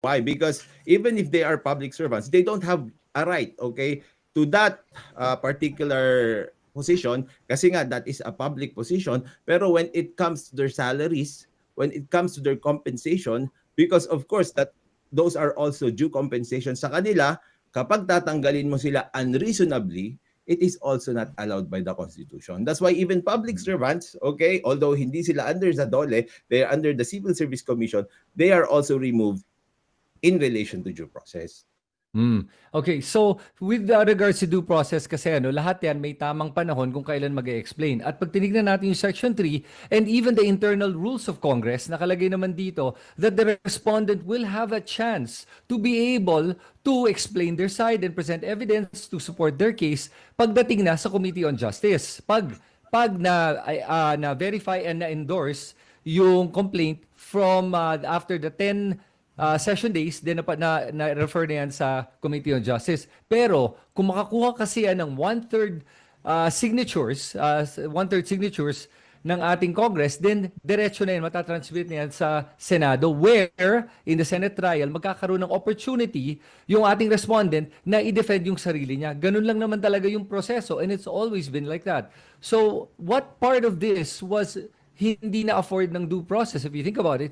Why? Because even if they are public servants, they don't have a right, okay, to that particular position kasi nga that is a public position. Pero when it comes to their salaries, when it comes to their compensation, because of course that those are also due compensation sa kanila, kapag tatanggalin mo sila unreasonably, it is also not allowed by the Constitution. That's why even public servants, okay, although hindi sila under the DOLE, they are under the Civil Service Commission, they are also removed in relation to due process. Okay, so with regards to due process kasi lahat yan may tamang panahon kung kailan mag-explain. At pag tinignan natin yung Section 3 and even the internal rules of Congress, nakalagay naman dito that the respondent will have a chance to be able to explain their side and present evidence to support their case pagdating na sa Committee on Justice. Pag na verify and na endorse yung complaint from after the 10 session days, then na-refer na yan sa Committee on Justice. Pero, kung makakuha kasi yan ng one-third signatures ng ating Congress, then diretso na yan, matatransmit na yan sa Senado, where, in the Senate trial, magkakaroon ng opportunity yung ating respondent na i-defend yung sarili niya. Ganun lang naman talaga yung proseso, and it's always been like that. So, what part of this was hindi na afford ng due process, if you think about it,